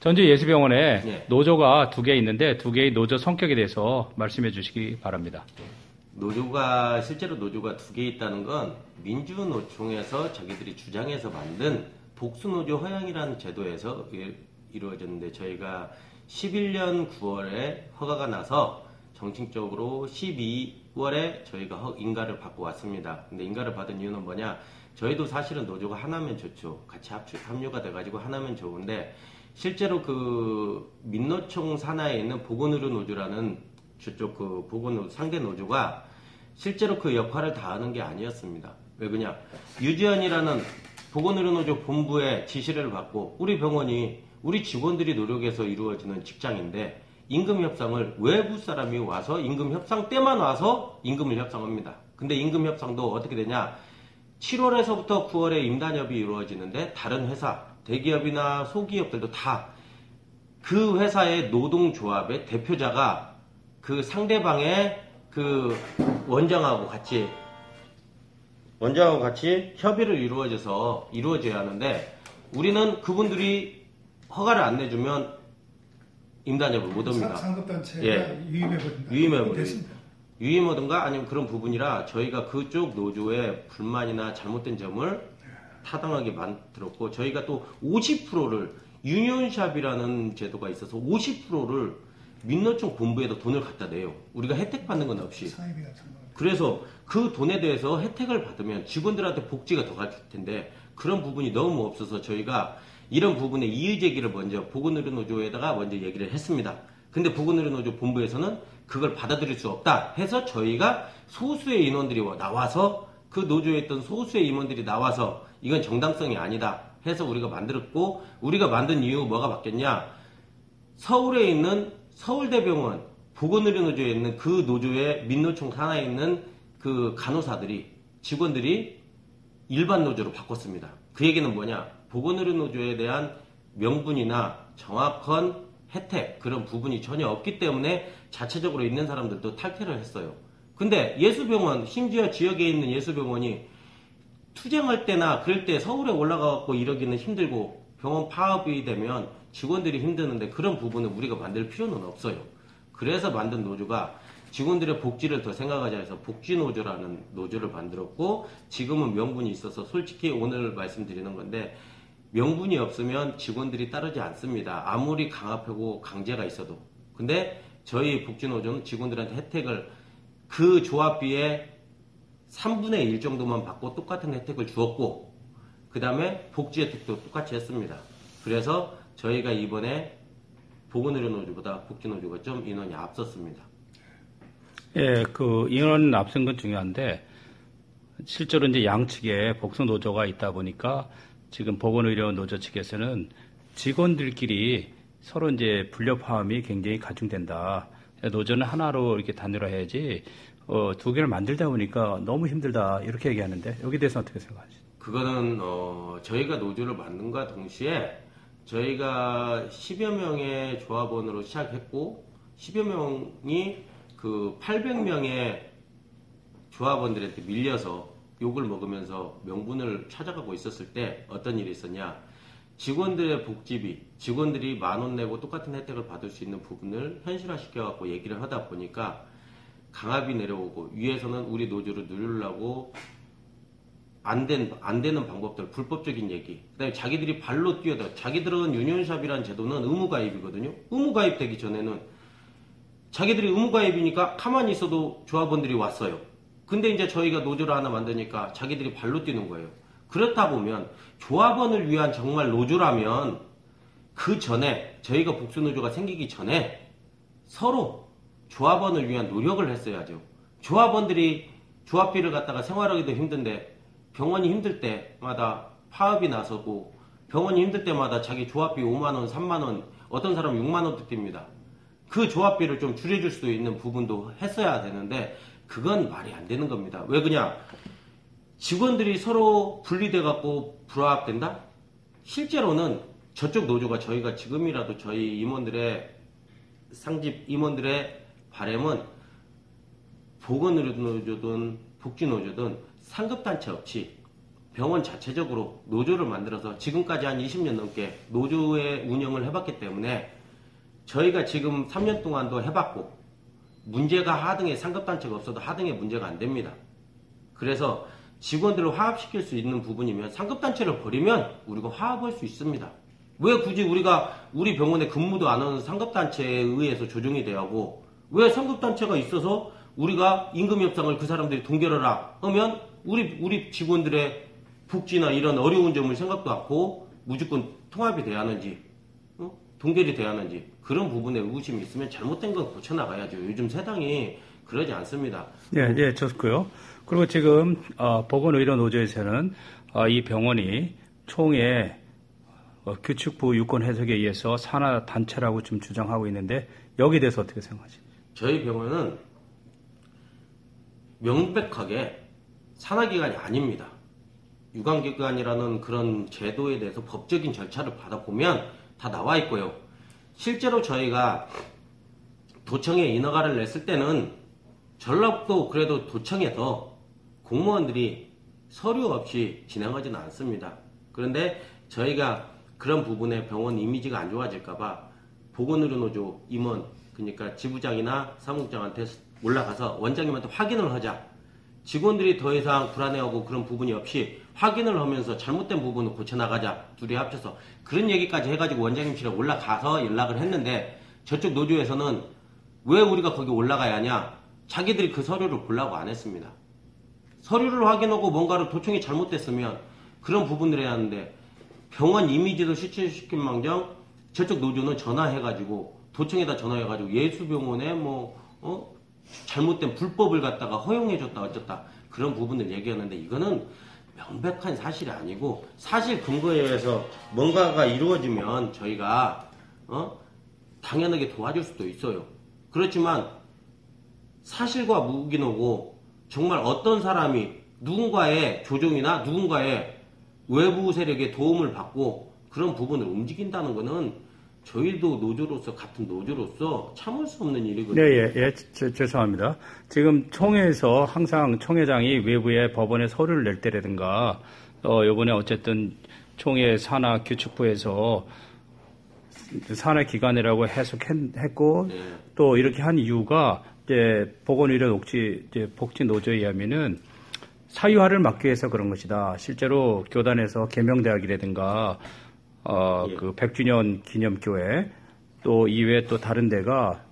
전주 예수병원에 예. 노조가 2개 있는데 2개의 노조 성격에 대해서 말씀해 주시기 바랍니다. 실제로 노조가 2개 있다는 건 민주노총에서 자기들이 주장해서 만든 복수노조 허용이라는 제도에서 이루어졌는데, 저희가 11년 9월에 허가가 나서 정식적으로 12월에 저희가 인가를 받고 왔습니다. 근데 인가를 받은 이유는 뭐냐? 저희도 사실은 노조가 하나면 좋죠. 같이 합류가 돼가지고 하나면 좋은데, 실제로 그 민노총 산하에 있는 보건의료노조라는 저쪽 그 상대 노조가 실제로 그 역할을 다하는 게 아니었습니다. 왜 그냥 유지연이라는 보건의료노조 본부의 지시를 받고 우리 병원이 우리 직원들이 노력해서 이루어지는 직장인데, 임금 협상을 외부 사람이 와서 임금 협상 때만 와서 임금을 협상합니다. 근데 임금 협상도 어떻게 되냐? 7월에서부터 9월에 임단협이 이루어지는데, 다른 회사, 대기업이나 소기업들도 다 그 회사의 노동조합의 대표자가 그 상대방의 그 원장하고 같이 협의를 이루어져야 하는데, 우리는 그분들이 허가를 안 내주면 임단협을 못 합니다. 상급단체가 예. 유임해버립니다. 유임하든가 아니면 그런 부분이라 저희가 그쪽 노조의 불만이나 잘못된 점을 타당하게 만들었고, 저희가 또 50%를 유니온샵이라는 제도가 있어서 50%를 민노총 본부에도 돈을 갖다 내요. 우리가 혜택 받는 건 없이. 사회비 같은 거. 그래서 그 돈에 대해서 혜택을 받으면 직원들한테 복지가 더 갈 텐데, 그런 부분이 너무 없어서 저희가 이런 부분에 이의제기를 먼저 보건의료노조에다가 먼저 얘기를 했습니다. 근데 보건의료노조 본부에서는 그걸 받아들일 수 없다 해서 저희가 소수의 인원들이 나와서, 그 노조에 있던 소수의 임원들이 나와서 이건 정당성이 아니다 해서 우리가 만들었고, 우리가 만든 이유 뭐가 바뀌었냐? 서울에 있는 서울대병원 보건의료노조에 있는 그 노조의 민노총 산하에 있는 그 간호사들이, 직원들이 일반 노조로 바꿨습니다. 그 얘기는 뭐냐? 보건의료노조에 대한 명분이나 정확한 혜택, 그런 부분이 전혀 없기 때문에 자체적으로 있는 사람들도 탈퇴를 했어요. 근데 예수병원, 심지어 지역에 있는 예수병원이 투쟁할 때나 그럴 때 서울에 올라가고 이러기는 힘들고 병원 파업이 되면 직원들이 힘드는데, 그런 부분은 우리가 만들 필요는 없어요. 그래서 만든 노조가 직원들의 복지를 더 생각하자 해서 복지노조라는 노조를 만들었고, 지금은 명분이 있어서 솔직히 오늘 말씀드리는 건데, 명분이 없으면 직원들이 따르지 않습니다. 아무리 강압하고 강제가 있어도. 근데 저희 복지노조는 직원들한테 혜택을 그 조합비의 3분의 1 정도만 받고 똑같은 혜택을 주었고, 그 다음에 복지 혜택도 똑같이 했습니다. 그래서 저희가 이번에 보건의료노조보다 복지노조가 좀 인원이 앞섰습니다. 예, 그 인원 앞선 건 중요한데, 실제로 이제 양측에 복수노조가 있다 보니까 지금 보건의료노조 측에서는 직원들끼리 서로 이제 불협화음이 굉장히 가중된다. 노조는 하나로 이렇게 단일화해야지 2개를 만들다 보니까 너무 힘들다, 이렇게 얘기하는데, 여기에 대해서 어떻게 생각하시죠? 그거는 저희가 노조를 만든과 동시에 저희가 10여 명의 조합원으로 시작했고, 10여 명이 그 800명의 조합원들한테 밀려서 욕을 먹으면서 명분을 찾아가고 있었을 때 어떤 일이 있었냐? 직원들의 복지비, 직원들이 10,000원 내고 똑같은 혜택을 받을 수 있는 부분을 현실화시켜갖고 얘기를 하다 보니까 강압이 내려오고, 위에서는 우리 노조를 누르려고 안 되는 방법들, 불법적인 얘기. 그다음에 자기들이 발로 뛰어들어. 자기들은 유니온샵이라는 제도는 의무가입이거든요. 의무가입되기 전에는 자기들이 의무가입이니까 가만히 있어도 조합원들이 왔어요. 근데 이제 저희가 노조를 하나 만드니까 자기들이 발로 뛰는 거예요. 그렇다 보면 조합원을 위한 정말 노조라면 그 전에, 저희가 복수노조가 생기기 전에 서로 조합원을 위한 노력을 했어야죠. 조합원들이 조합비를 갖다가 생활하기도 힘든데, 병원이 힘들 때마다 파업이 나서고, 병원이 힘들 때마다 자기 조합비 5만원, 3만원, 어떤 사람은 6만원도 띱니다. 그 조합비를 좀 줄여줄 수 있는 부분도 했어야 되는데, 그건 말이 안 되는 겁니다. 왜 그냥 직원들이 서로 분리돼갖고 불화합된다? 실제로는 저쪽 노조가, 저희가 지금이라도 저희 임원들의 상집 임원들의 바람은 보건의료노조든 복지노조든 상급단체 없이 병원 자체적으로 노조를 만들어서 지금까지 한 20년 넘게 노조의 운영을 해봤기 때문에 저희가 지금 3년 동안도 해봤고 문제가 하등에 상급단체가 없어도 하등에 문제가 안 됩니다. 그래서 직원들을 화합시킬 수 있는 부분이면 상급단체를 버리면 우리가 화합할 수 있습니다. 왜 굳이 우리 병원에 근무도 안 하는 상급단체에 의해서 조정이 돼야 하고 왜 상급단체가 있어서 우리가 임금 협상을 그 사람들이 동결하라 하면 우리 직원들의 복지나 이런 어려운 점을 생각도 않고 무조건 통합이 돼야 하는지 동결이 돼야 하는지 그런 부분에 의구심이 있으면 잘못된 건 고쳐나가야죠. 요즘 세상이 그러지 않습니다. 예, 좋고요. 그리고 지금 보건의료노조에서는 이 병원이 총회 규칙부 유권 해석에 의해서 산하 단체라고 좀 주장하고 있는데 여기에 대해서 어떻게 생각하십니까? 저희 병원은 명백하게 산하기관이 아닙니다. 유관기관이라는 그런 제도에 대해서 법적인 절차를 받아보면 다 나와 있고요. 실제로 저희가 도청에 인허가를 냈을 때는 전라북도 그래도 도청에서 공무원들이 서류 없이 진행하지는 않습니다. 그런데 저희가 그런 부분에 병원 이미지가 안 좋아질까봐 보건의료노조 임원 그러니까 지부장이나 사무국장한테 올라가서 원장님한테 확인을 하자. 직원들이 더 이상 불안해하고 그런 부분이 없이 확인을 하면서 잘못된 부분을 고쳐나가자. 둘이 합쳐서 그런 얘기까지 해가지고 원장님실에 올라가서 연락을 했는데 저쪽 노조에서는 왜 우리가 거기 올라가야 하냐. 자기들이 그 서류를 보려고 안 했습니다. 서류를 확인하고 뭔가를 도청이 잘못됐으면 그런 부분을 해야 하는데 병원 이미지도 실추시킨 망정 저쪽 노조는 전화해가지고 도청에다 전화해가지고 예수병원에 잘못된 불법을 갖다가 허용해줬다 어쩌다 그런 부분을 얘기하는데 이거는 명백한 사실이 아니고 사실 근거에 의해서 뭔가가 이루어지면 저희가 당연하게 도와줄 수도 있어요. 그렇지만 사실과 무기노고 정말 어떤 사람이 누군가의 조종이나 누군가의 외부 세력의 도움을 받고 그런 부분을 움직인다는 것은 저희도 노조로서 같은 노조로서 참을 수 없는 일이거든요. 네, 죄송합니다. 지금 총회에서 항상 총회장이 외부에 법원에 서류를 낼 때라든가 이번에 어쨌든 총회 산하 규칙부에서 산하 기관이라고 해석했고 네. 또 이렇게 한 이유가 이제 보건의료 복지 노조에 의하면은 사유화를 막기 위해서 그런 것이다. 실제로 교단에서 계명대학이라든가 그 100주년 기념교회 또 이외에 또 다른 데가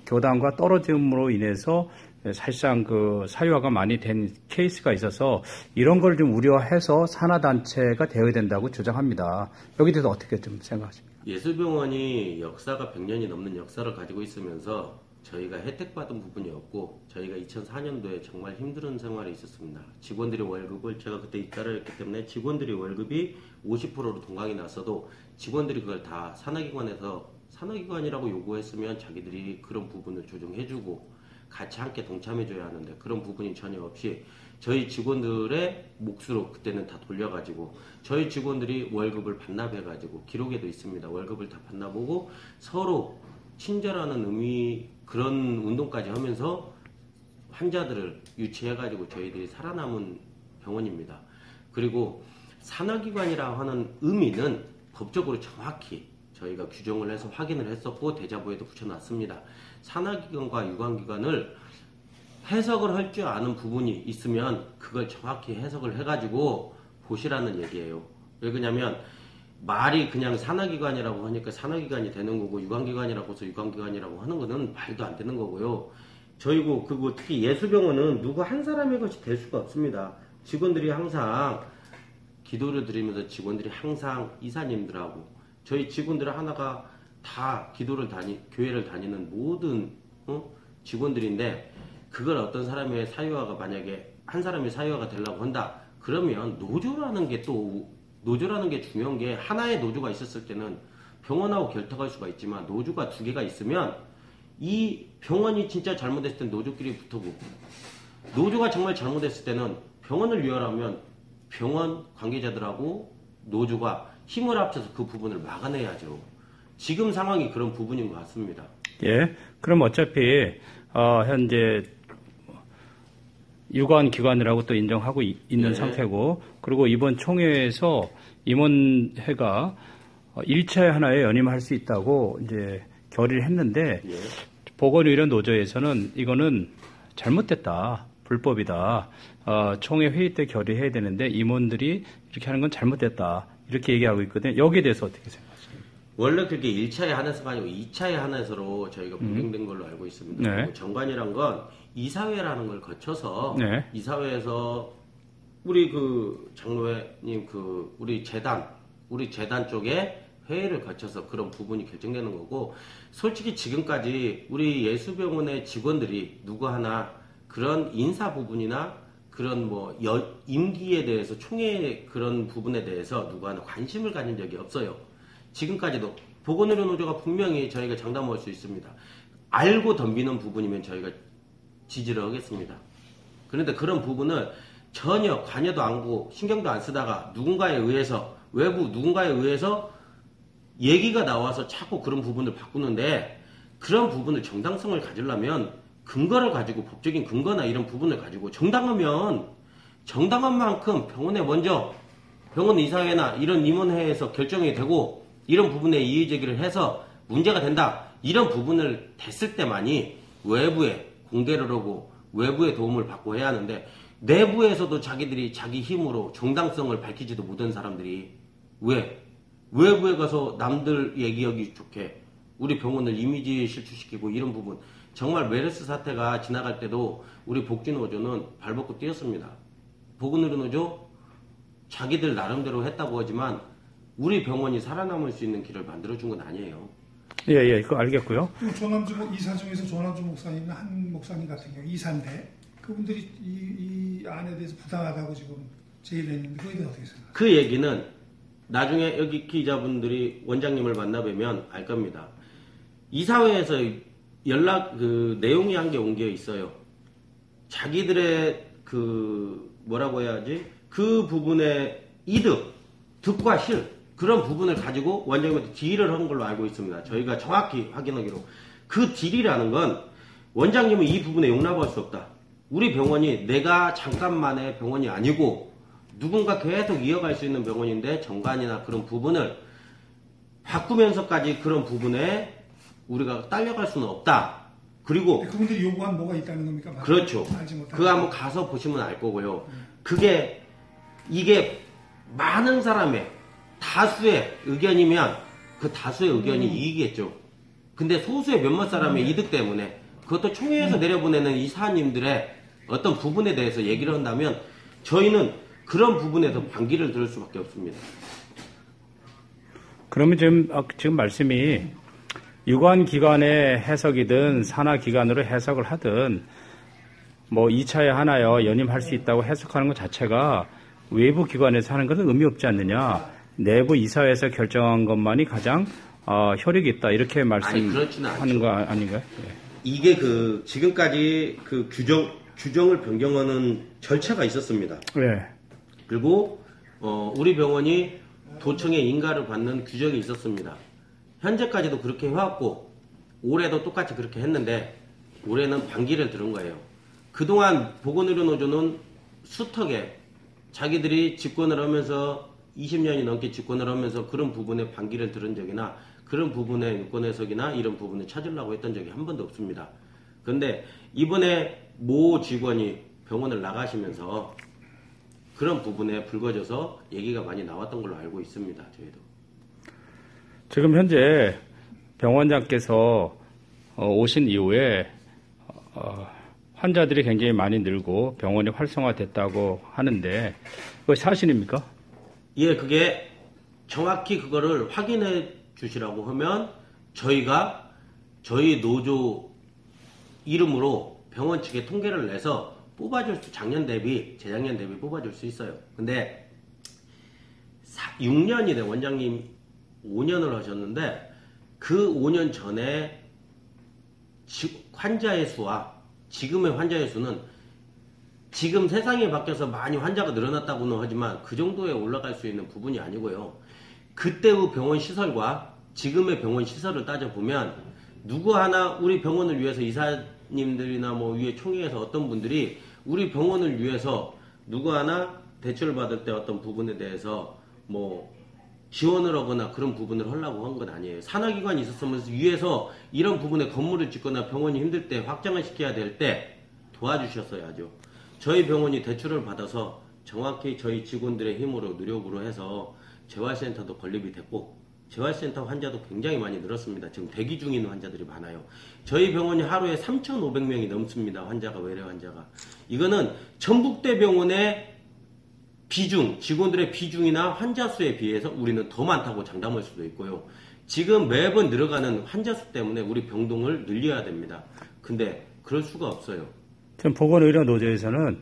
교단과 떨어짐으로 인해서 사실상 그 사유화가 많이 된 케이스가 있어서 이런 걸 좀 우려해서 산하단체가 되어야 된다고 주장합니다. 여기에 대해서 어떻게 좀 생각하십니까? 예수병원이 역사가 100년이 넘는 역사를 가지고 있으면서 저희가 혜택받은 부분이 없고 저희가 2004년도에 정말 힘든 생활이 있었습니다. 직원들의 월급을 제가 그때 입사를 했기 때문에 직원들의 월급이 50%로 동강이 났어도 직원들이 그걸 다 산하기관에서 산하기관이라고 요구했으면 자기들이 그런 부분을 조정해주고 같이 함께 동참해줘야 하는데 그런 부분이 전혀 없이 저희 직원들의 몫으로 그때는 다 돌려가지고 저희 직원들이 월급을 반납해가지고 기록에도 있습니다. 월급을 다 반납하고 서로 친절하는 의미 그런 운동까지 하면서 환자들을 유치해가지고 저희들이 살아남은 병원입니다. 그리고 산하기관이라고 하는 의미는 법적으로 정확히 저희가 규정을 해서 확인을 했었고 대자보에도 붙여놨습니다. 산하기관과 유관기관을 해석을 할 줄 아는 부분이 있으면 그걸 정확히 해석을 해가지고 보시라는 얘기예요. 왜 그러냐면 말이 그냥 산하기관이라고 하니까 산하기관이 되는 거고 유관기관이라고 해서 유관기관이라고 하는 거는 말도 안 되는 거고요. 저희고 그리고 특히 예수병원은 누구 한 사람의 것이 될 수가 없습니다. 직원들이 항상 기도를 드리면서 직원들이 항상 이사님들하고 저희 직원들 하나가 다 교회를 다니는 모든 직원들인데 그걸 어떤 사람의 사유화가 만약에 한 사람의 사유화가 되려고 한다. 그러면 노조라는 게 중요한 게 하나의 노조가 있었을 때는 병원하고 결탁할 수가 있지만 노조가 두 개가 있으면 이 병원이 진짜 잘못했을 땐 노조끼리 붙어보고 노조가 정말 잘못했을 때는 병원을 위하려면 병원 관계자들하고 노조가 힘을 합쳐서 그 부분을 막아내야죠. 지금 상황이 그런 부분인 것 같습니다. 예, 그럼 어차피 현재 유관 기관이라고 또 인정하고 있는 예. 상태고, 그리고 이번 총회에서 임원회가 일차에 하나에 연임할 수 있다고 이제 결의를 했는데, 예. 보건의료 노조에서는 이거는 잘못됐다, 불법이다, 총회 회의 때 결의해야 되는데 임원들이 이렇게 하는 건 잘못됐다, 이렇게 얘기하고 있거든요. 여기에 대해서 어떻게 생각하십니까? 원래 그게 1차에 한해서가 아니고 2차에 한해서로 저희가 변경된 걸로 알고 있습니다. 네. 그리고 정관이란 건 이사회라는 걸 거쳐서 네. 이사회에서 우리 그 장로회님 우리 재단 쪽에 회의를 거쳐서 그런 부분이 결정되는 거고, 솔직히 지금까지 우리 예수병원의 직원들이 누구 하나 그런 인사 부분이나 그런 뭐 임기에 대해서 총회 그런 부분에 대해서 누구 하나 관심을 가진 적이 없어요. 지금까지도 보건의료노조가 분명히 저희가 장담할 수 있습니다. 알고 덤비는 부분이면 저희가 지지를 하겠습니다. 그런데 그런 부분을 전혀 관여도 안 하고 신경도 안 쓰다가 누군가에 의해서, 외부 누군가에 의해서 얘기가 나와서 자꾸 그런 부분을 바꾸는데, 그런 부분을 정당성을 가지려면 근거를 가지고, 법적인 근거나 이런 부분을 가지고 정당한 만큼 병원에 먼저 병원 이사회나 이런 임원회에서 결정이 되고 이런 부분에 이의 제기를 해서 문제가 된다, 이런 부분을 됐을 때만이 외부에 공개를 하고 외부의 도움을 받고 해야 하는데, 내부에서도 자기들이 자기 힘으로 정당성을 밝히지도 못한 사람들이 왜 외부에 가서 남들 얘기하기 좋게 우리 병원을 이미지 실추시키고, 이런 부분 정말 메르스 사태가 지나갈 때도 우리 복지노조는 발벗고 뛰었습니다. 보건의료노조 자기들 나름대로 했다고 하지만 우리 병원이 살아남을 수 있는 길을 만들어준 건 아니에요. 예, 그거 알겠고요. 조남주 이사 중에서 조남주 목사님이나 한 목사님 같은 경우 이사인데, 그분들이 이 안에 대해서 부당하다고 지금 제의를 했는데, 그거에 대해서 어떻게 생각하세요? 그 얘기는 나중에 여기 기자분들이 원장님을 만나뵈면 알 겁니다. 이사회에서 내용이 한 게 옮겨 있어요. 자기들의 뭐라고 해야지? 그 부분의 이득, 득과 실, 그런 부분을 가지고 원장님한테 딜을 한 걸로 알고 있습니다. 저희가 정확히 확인하기로. 그 딜이라는 건 원장님은 이 부분에 용납할 수 없다. 우리 병원이 내가 잠깐만의 병원이 아니고 누군가 계속 이어갈 수 있는 병원인데 정관이나 그런 부분을 바꾸면서까지 그런 부분에 우리가 딸려갈 수는 없다. 그리고 그분들이 요구한 뭐가 있다는 겁니까? 그렇죠. 그거 한번 가서 보시면 알 거고요. 이게 많은 사람의 다수의 의견이면 그 다수의 의견이 이기겠죠. 근데 소수의 몇몇 사람의 이득 때문에, 그것도 총회에서 내려보내는 이사님들의 어떤 부분에 대해서 얘기를 한다면 저희는 그런 부분에서 반기를 들을 수밖에 없습니다. 그러면 지금 말씀이 유관기관의 해석이든 산하기관으로 해석을 하든 뭐 2차에 하나여 연임할 수 있다고 해석하는 것 자체가 외부 기관에서 하는 것은 의미 없지 않느냐. 내부 이사회에서 결정한 것만이 가장 효력이 있다. 이렇게 말씀하는 거 아닌가요? 네. 이게 지금까지 규정을 변경하는 절차가 있었습니다. 네. 그리고 우리 병원이 도청의 인가를 받는 규정이 있었습니다. 현재까지도 그렇게 해왔고 올해도 똑같이 그렇게 했는데 올해는 반기를 들은 거예요. 그동안 보건의료노조는 숱하게 자기들이 집권을 하면서 20년이 넘게 집권을 하면서 그런 부분에 반기를 들은 적이나 그런 부분의 유권 해석이나 이런 부분을 찾으려고 했던 적이 한 번도 없습니다. 그런데 이번에 모 직원이 병원을 나가시면서 그런 부분에 불거져서 얘기가 많이 나왔던 걸로 알고 있습니다. 저희도. 지금 현재 병원장께서 오신 이후에 환자들이 굉장히 많이 늘고 병원이 활성화됐다고 하는데 그거 사실입니까? 예, 그게 정확히 그거를 확인해 주시라고 하면 저희 노조 이름으로 병원 측에 통계를 내서 재작년 대비 뽑아줄 수 있어요. 근데 6년이네, 원장님 5년을 하셨는데 그 5년 전에 환자의 수와 지금의 환자의 수는 지금 세상이 바뀌어서 많이 환자가 늘어났다고는 하지만 그 정도에 올라갈 수 있는 부분이 아니고요. 그때의 병원 시설과 지금의 병원 시설을 따져보면 누구 하나 우리 병원을 위해서 이사님들이나 뭐 위에 총회에서 어떤 분들이 우리 병원을 위해서 누구 하나 대출을 받을 때 어떤 부분에 대해서 뭐 지원을 하거나 그런 부분을 하려고 한 건 아니에요. 산하기관이 있었으면서 위에서 이런 부분에 건물을 짓거나 병원이 힘들 때 확장을 시켜야 될 때 도와주셨어야죠. 저희 병원이 대출을 받아서 정확히 저희 직원들의 힘으로 노력으로 해서 재활센터도 건립이 됐고 재활센터 환자도 굉장히 많이 늘었습니다. 지금 대기 중인 환자들이 많아요. 저희 병원이 하루에 3,500명이 넘습니다. 환자가, 외래 환자가. 이거는 전북대병원의 비중, 직원들의 비중이나 환자 수에 비해서 우리는 더 많다고 장담할 수도 있고요. 지금 매번 늘어가는 환자 수 때문에 우리 병동을 늘려야 됩니다. 근데 그럴 수가 없어요. 지금 보건의료노조에서는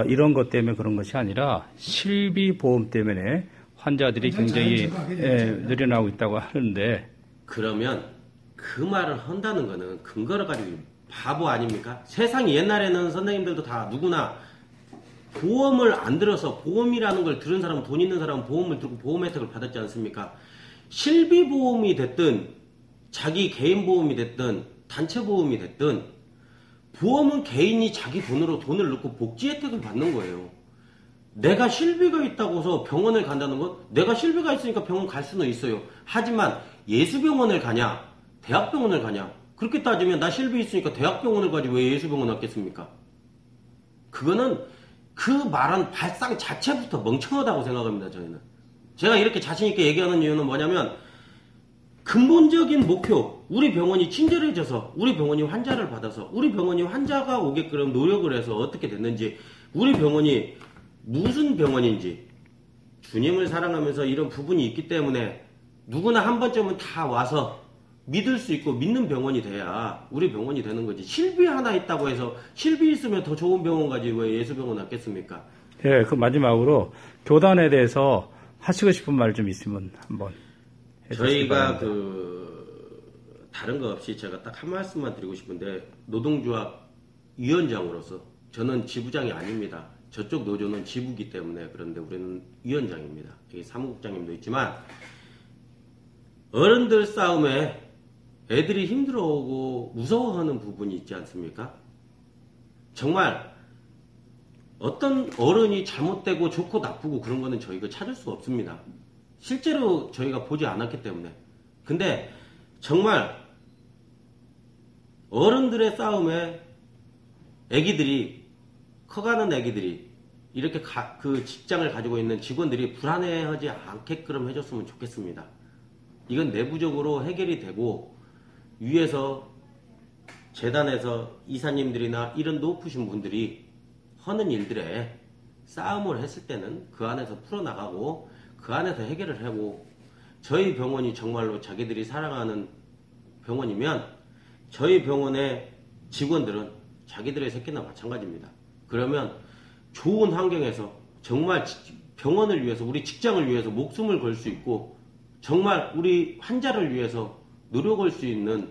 이런 것 때문에 그런 것이 아니라 실비보험 때문에 환자들이 굉장히 늘어나고 있다고 하는데, 그러면 그 말을 한다는 거는 근거를 가지고 바보 아닙니까? 세상에 옛날에는 선생님들도 다 누구나 보험을 안 들어서 보험이라는 걸 들은 사람은, 돈 있는 사람은 보험을 들고 보험 혜택을 받았지 않습니까? 실비보험이 됐든 자기 개인 보험이 됐든 단체 보험이 됐든 보험은 개인이 자기 돈으로 돈을 넣고 복지 혜택을 받는 거예요. 내가 실비가 있다고 해서 병원을 간다는 건 내가 실비가 있으니까 병원 갈 수는 있어요. 하지만 예수병원을 가냐 대학병원을 가냐, 그렇게 따지면 나 실비 있으니까 대학병원을 가지 왜 예수병원 왔겠습니까? 그거는 그 말한 발상 자체부터 멍청하다고 생각합니다. 저희는. 제가 이렇게 자신 있게 얘기하는 이유는 뭐냐면 근본적인 목표, 우리 병원이 친절해져서 우리 병원이 환자를 받아서 우리 병원이 환자가 오게끔 노력을 해서 어떻게 됐는지, 우리 병원이 무슨 병원인지 주님을 사랑하면서 이런 부분이 있기 때문에 누구나 한 번쯤은 다 와서 믿을 수 있고 믿는 병원이 돼야 우리 병원이 되는 거지. 실비 하나 있다고 해서 실비 있으면 더 좋은 병원 가지 왜 예수병원 왔겠습니까? 예, 그 마지막으로 교단에 대해서 하시고 싶은 말 좀 있으면 한번 해주시기 바랍니다. 저희가 다른 거 없이 제가 딱 한 말씀만 드리고 싶은데, 노동조합 위원장으로서 저는 지부장이 아닙니다. 저쪽 노조는 지부기 때문에. 그런데 우리는 위원장입니다. 여기 사무국장님도 있지만 어른들 싸움에 애들이 힘들어오고 무서워하는 부분이 있지 않습니까? 정말 어떤 어른이 잘못되고 좋고 나쁘고 그런 거는 저희가 찾을 수 없습니다. 실제로 저희가 보지 않았기 때문에. 근데 정말 어른들의 싸움에 애기들이, 커가는 애기들이, 이렇게 그 직장을 가지고 있는 직원들이 불안해하지 않게끔 해줬으면 좋겠습니다. 이건 내부적으로 해결이 되고 위에서 재단에서 이사님들이나 이런 높으신 분들이 하는 일들에 싸움을 했을 때는 그 안에서 풀어나가고 그 안에서 해결을 하고, 저희 병원이 정말로 자기들이 사랑하는 병원이면 저희 병원의 직원들은 자기들의 새끼나 마찬가지입니다. 그러면 좋은 환경에서 정말 병원을 위해서, 우리 직장을 위해서 목숨을 걸 수 있고 정말 우리 환자를 위해서 노력할 수 있는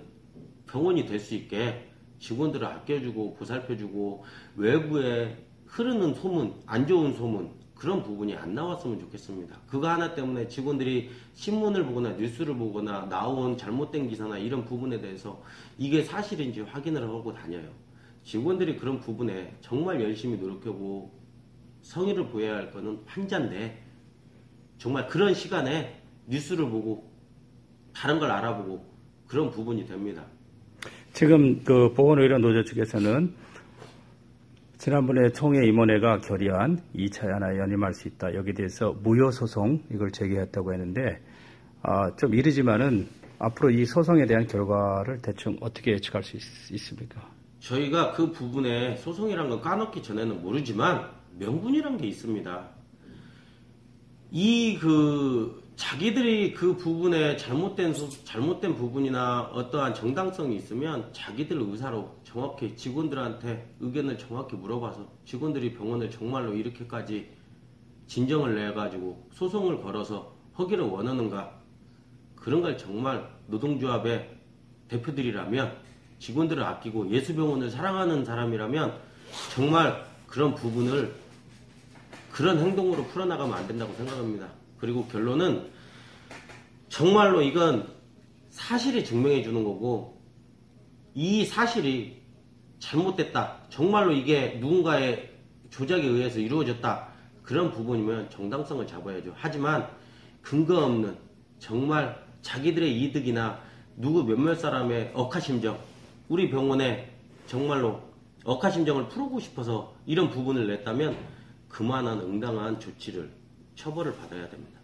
병원이 될 수 있게 직원들을 아껴주고 보살펴주고 외부에 흐르는 소문, 안 좋은 소문, 그런 부분이 안 나왔으면 좋겠습니다. 그거 하나 때문에 직원들이 신문을 보거나 뉴스를 보거나 나온 잘못된 기사나 이런 부분에 대해서 이게 사실인지 확인을 하고 다녀요. 직원들이 그런 부분에 정말 열심히 노력하고 성의를 보여야 할 거는 환자인데, 정말 그런 시간에 뉴스를 보고 다른 걸 알아보고 그런 부분이 됩니다. 지금 그 보건의료노조 측에서는 지난번에 총회임원회가 결의안 2차 하나 연임할 수 있다. 여기에 대해서 무효소송 이걸 제기했다고 했는데, 좀 이르지만은 앞으로 이 소송에 대한 결과를 대충 어떻게 예측할 수 있습니까? 저희가 그 부분에 소송이란 건 까놓기 전에는 모르지만 명분이란 게 있습니다. 자기들이 그 부분에 잘못된 부분이나 어떠한 정당성이 있으면 자기들 의사로 정확히 직원들한테 의견을 정확히 물어봐서 직원들이 병원을 정말로 이렇게까지 진정을 내가지고 소송을 걸어서 하기를 원하는가, 그런 걸 정말 노동조합의 대표들이라면, 직원들을 아끼고 예수병원을 사랑하는 사람이라면 정말 그런 부분을 그런 행동으로 풀어나가면 안 된다고 생각합니다. 그리고 결론은 정말로 이건 사실이 증명해 주는 거고, 이 사실이 잘못됐다. 정말로 이게 누군가의 조작에 의해서 이루어졌다. 그런 부분이면 정당성을 잡아야죠. 하지만 근거 없는 정말 자기들의 이득이나 누구 몇몇 사람의 억하심정, 우리 병원에 정말로 억하심정을 풀고 싶어서 이런 부분을 냈다면 그만한 응당한 조치를 처벌을 받아야 됩니다.